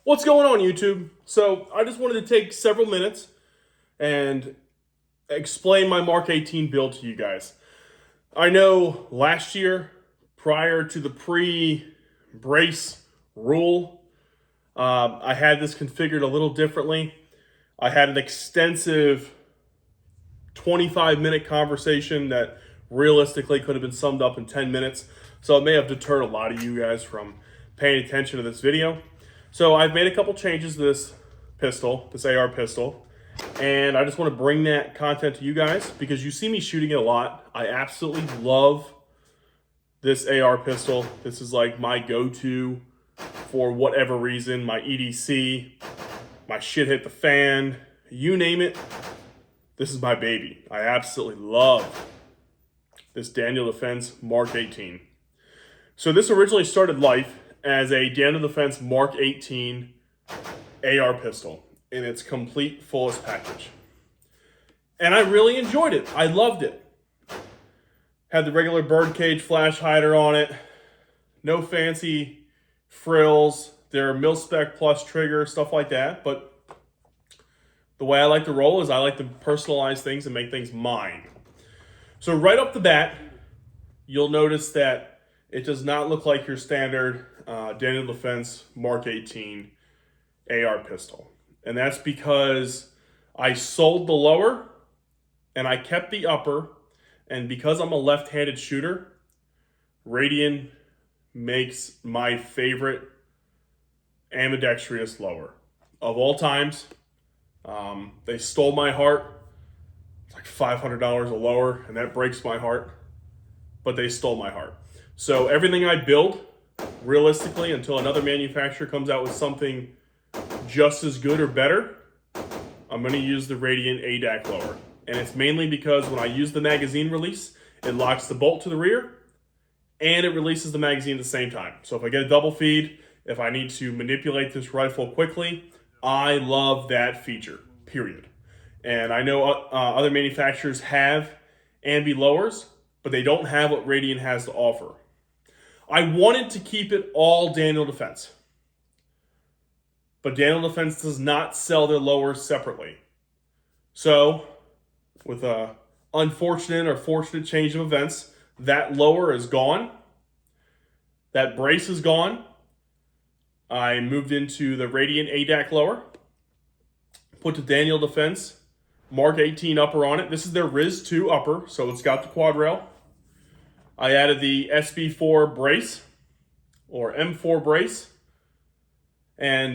What's going on, YouTube? So I just wanted to take several minutes and explain my Mark 18 build to you guys. I know last year, prior to the pre-brace rule, I had this configured a little differently. I had an extensive 25-minute conversation that realistically could have been summed up in 10 minutes. So it may have deterred a lot of you guys from paying attention to this video. So I've made a couple changes to this pistol, this AR pistol, and I just want to bring that content to you guys because you see me shooting it a lot. I absolutely love this AR pistol. This is like my go-to for whatever reason, my EDC, my shit hit the fan, you name it. This is my baby. I absolutely love this Daniel Defense Mark 18. So this originally started life as a Daniel Defense Mark 18 AR pistol in its complete fullest package. And I really enjoyed it. I loved it. Had the regular birdcage flash hider on it. No fancy frills. They're mil-spec plus trigger, stuff like that. But the way I like to roll is I like to personalize things and make things mine. So right off the bat, you'll notice that it does not look like your standard Daniel Defense Mark 18 AR pistol. And that's because I sold the lower and I kept the upper. And because I'm a left-handed shooter, Radian makes my favorite ambidextrous lower of all times. They stole my heart. It's like $500 a lower, and that breaks my heart. But they stole my heart. So everything I build, realistically, until another manufacturer comes out with something just as good or better, I'm going to use the Radian ADAC lower. And it's mainly because when I use the magazine release, it locks the bolt to the rear and it releases the magazine at the same time. So if I get a double feed, if I need to manipulate this rifle quickly, I love that feature, period. And I know other manufacturers have ambi lowers, but they don't have what Radian has to offer. I wanted to keep it all Daniel Defense. But Daniel Defense does not sell their lowers separately. So, with a unfortunate or fortunate change of events, that lower is gone. That brace is gone. I moved into the Radian ADAC lower. Put the Daniel Defense Mark 18 upper on it. This is their Riz 2 upper, so it's got the quad rail. I added the SB4 brace, or M4 brace. And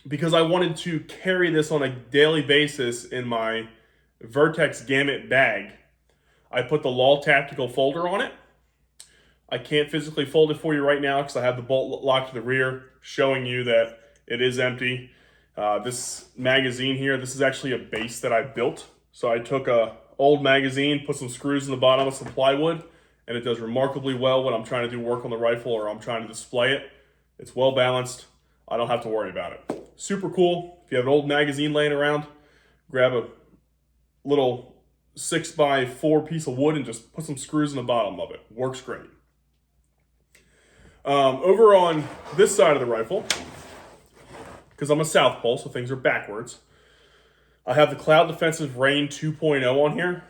because I wanted to carry this on a daily basis in my Vertex Gamut bag, I put the LOL Tactical folder on it. I can't physically fold it for you right now because I have the bolt locked to the rear, showing you that it is empty. This magazine here, this is actually a base that I built. So I took a old magazine, put some screws in the bottom of some plywood, and it does remarkably well when I'm trying to do work on the rifle or I'm trying to display it. It's well balanced. I don't have to worry about it. Super cool. If you have an old magazine laying around, grab a little 6x4 piece of wood and just put some screws in the bottom of it. Works great. Over on this side of the rifle, because I'm a southpaw, so things are backwards, I have the Cloud Defensive Rain 2.0 on here.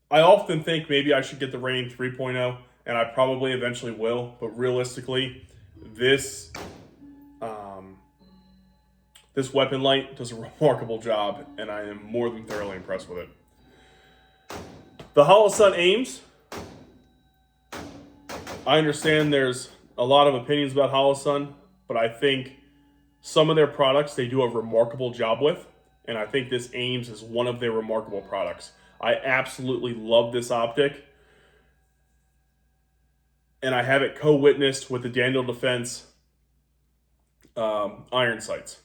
I often think maybe I should get the Rain 3.0, and I probably eventually will, but realistically, this weapon light does a remarkable job, and I am more than thoroughly impressed with it. The Holosun aims, I understand there's a lot of opinions about Holosun, but I think some of their products they do a remarkable job with, and I think this aims is one of their remarkable products. I absolutely love this optic, and I have it co-witnessed with the Daniel Defense iron sights.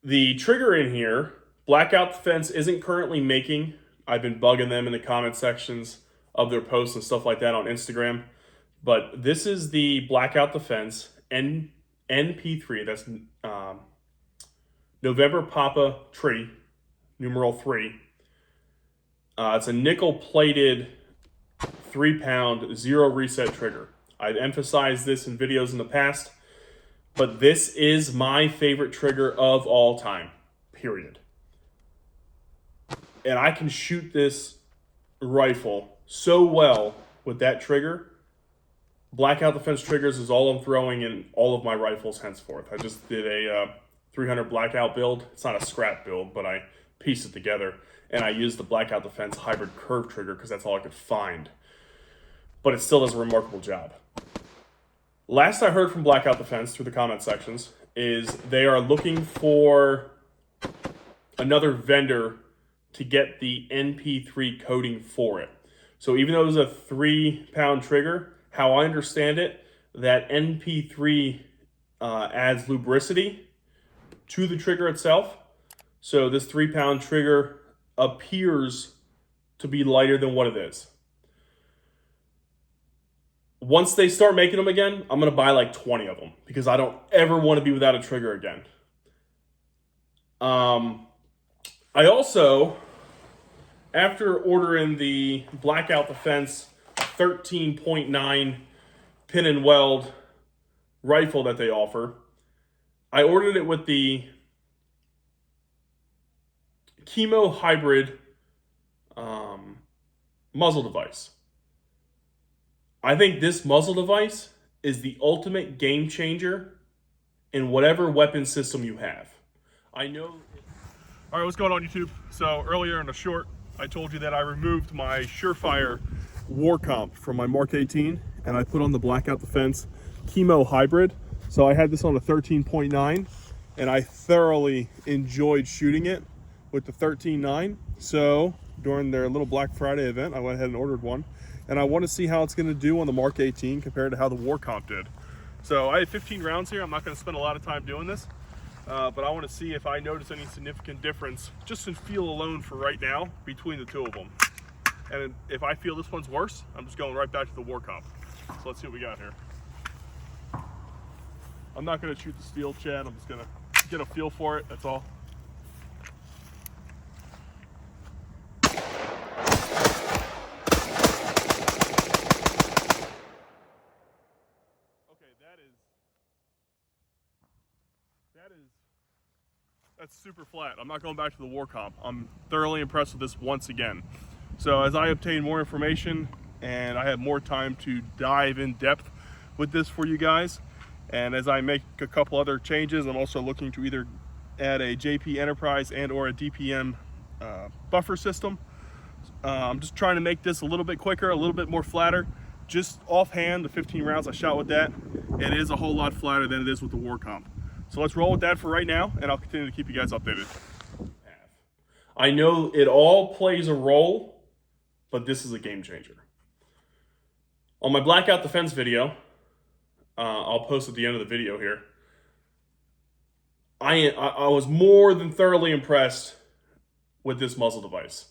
The trigger in here, Blackout Defense isn't currently making. I've been bugging them in the comment sections of their posts and stuff like that on Instagram. But this is the Blackout Defense NP3. That's November Papa Tree, numeral 3. It's a nickel-plated 3-pound zero reset trigger. I've emphasized this in videos in the past, but this is my favorite trigger of all time, period. And I can shoot this rifle so well with that trigger. Blackout Defense triggers is all I'm throwing in all of my rifles henceforth. I just did a 300 Blackout build. It's not a scrap build, but I pieced it together. And I used the Blackout Defense hybrid curve trigger because that's all I could find. But it still does a remarkable job. Last I heard from Blackout Defense through the comment sections is they are looking for another vendor to get the NP3 coating for it. So even though it was a 3-pound trigger, how I understand it, that NP3 adds lubricity to the trigger itself. So this 3-pound trigger appears to be lighter than what it is. Once they start making them again, I'm going to buy like 20 of them because I don't ever want to be without a trigger again. I also, after ordering the Blackout Defense 13.9 pin and weld rifle that they offer, I ordered it with the Chemo Hybrid muzzle device. I think this muzzle device is the ultimate game changer in whatever weapon system you have. I know... All right, what's going on, YouTube? So earlier in the short, I told you that I removed my Surefire War Comp from my Mark 18 and I put on the Blackout Defense Chemo Hybrid. So I had this on a 13.9 and I thoroughly enjoyed shooting it with the 13.9. So during their little Black Friday event, I went ahead and ordered one. And I want to see how it's going to do on the Mark 18 compared to how the War Comp did. So I have 15 rounds here. I'm not going to spend a lot of time doing this. But I want to see if I notice any significant difference, just in feel alone for right now, between the two of them. And if I feel this one's worse, I'm just going right back to the War Comp. So let's see what we got here. I'm not going to shoot the steel, Chad. I'm just going to get a feel for it, that's all. That's super flat. I'm not going back to the War Comp. I'm thoroughly impressed with this once again. So as I obtain more information and I have more time to dive in depth with this for you guys, and as I make a couple other changes, I'm also looking to either add a JP Enterprise and or a DPM buffer system. I'm just trying to make this a little bit quicker, a little bit more flatter. Just offhand, the 15 rounds I shot with that, it is a whole lot flatter than it is with the War Comp. So let's roll with that for right now, and I'll continue to keep you guys updated. I know it all plays a role, but this is a game changer. On my Blackout Defense video, I'll post at the end of the video here, I was more than thoroughly impressed with this muzzle device.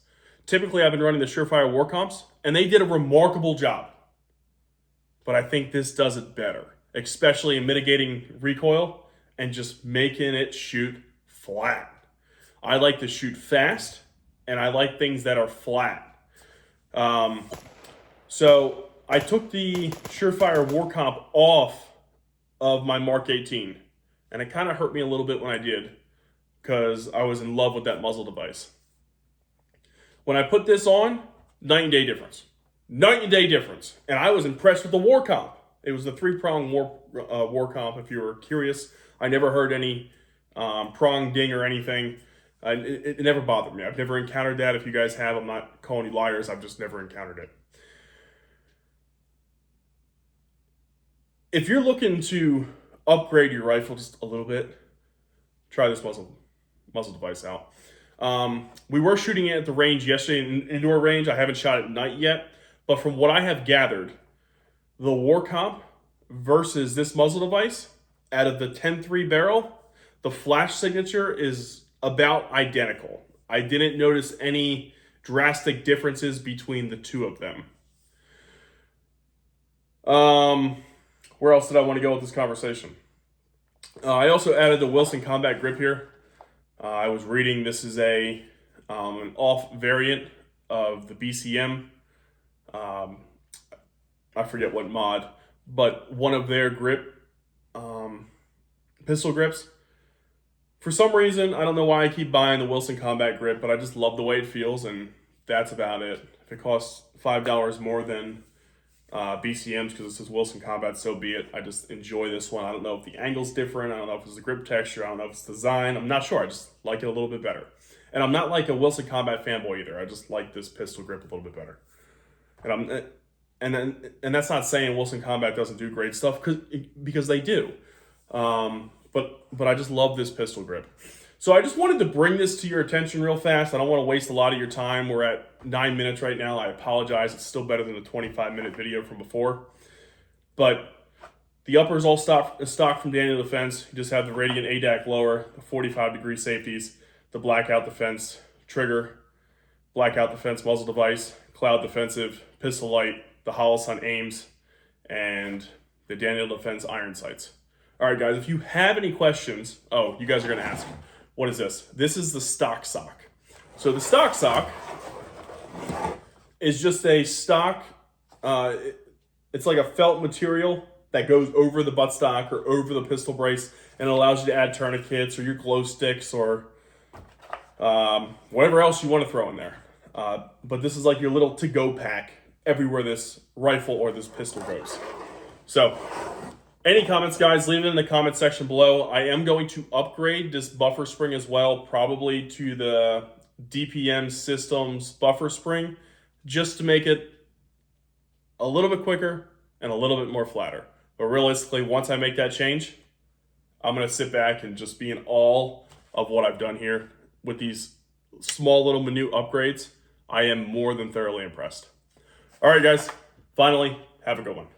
Typically, I've been running the Surefire War Comps, and they did a remarkable job. But I think this does it better, especially in mitigating recoil and just making it shoot flat. I like to shoot fast, and I like things that are flat. So I took the Surefire War Comp off of my Mark 18, and it kind of hurt me a little bit when I did, because I was in love with that muzzle device. When I put this on, night and day difference. Night and day difference. And I was impressed with the War Comp. It was the 3-prong War Comp, if you were curious. I never heard any prong ding or anything. It never bothered me. I've never encountered that. If you guys have, I'm not calling you liars. I've just never encountered it. If you're looking to upgrade your rifle just a little bit, try this muzzle device out. We were shooting it at the range yesterday, in indoor range. I haven't shot at night yet. But from what I have gathered, the War Comp versus this muzzle device, out of the 10.3 barrel, the flash signature is about identical. I didn't notice any drastic differences between the two of them. Where else did I want to go with this conversation? I also added the Wilson Combat Grip here. I was reading this is an off variant of the BCM. I forget what mod, but one of their grip pistol grips. For some reason, I don't know why I keep buying the Wilson Combat grip, but I just love the way it feels, and that's about it. If it costs $5 more than BCMs because it says Wilson Combat, so be it. I just enjoy this one. I don't know if the angle's different. I don't know if it's the grip texture. I don't know if it's design. I'm not sure. I just like it a little bit better. And I'm not like a Wilson Combat fanboy either. I just like this pistol grip a little bit better. And that's not saying Wilson Combat doesn't do great stuff because they do. But I just love this pistol grip. So I just wanted to bring this to your attention real fast. I don't want to waste a lot of your time. We're at 9 minutes right now. I apologize. It's still better than the 25-minute video from before. But the upper is all stock from Daniel Defense. You just have the Radiant ADAC lower, the 45-degree safeties, the Blackout Defense trigger, Blackout Defense muzzle device, Cloud Defensive, pistol light, the Holosun aims, and the Daniel Defense iron sights. All right, guys, if you have any questions, you guys are going to ask, what is this? This is the stock sock. So the stock sock is just a stock, it's like a felt material that goes over the buttstock or over the pistol brace, and it allows you to add tourniquets or your glow sticks or whatever else you want to throw in there. But this is like your little to-go pack everywhere this rifle or this pistol goes. So, any comments, guys, leave it in the comment section below. I am going to upgrade this buffer spring as well, probably to the DPM Systems buffer spring, just to make it a little bit quicker and a little bit more flatter. But realistically, once I make that change, I'm going to sit back and just be in awe of what I've done here. With these small little minute upgrades, I am more than thoroughly impressed. All right, guys, finally, have a good one.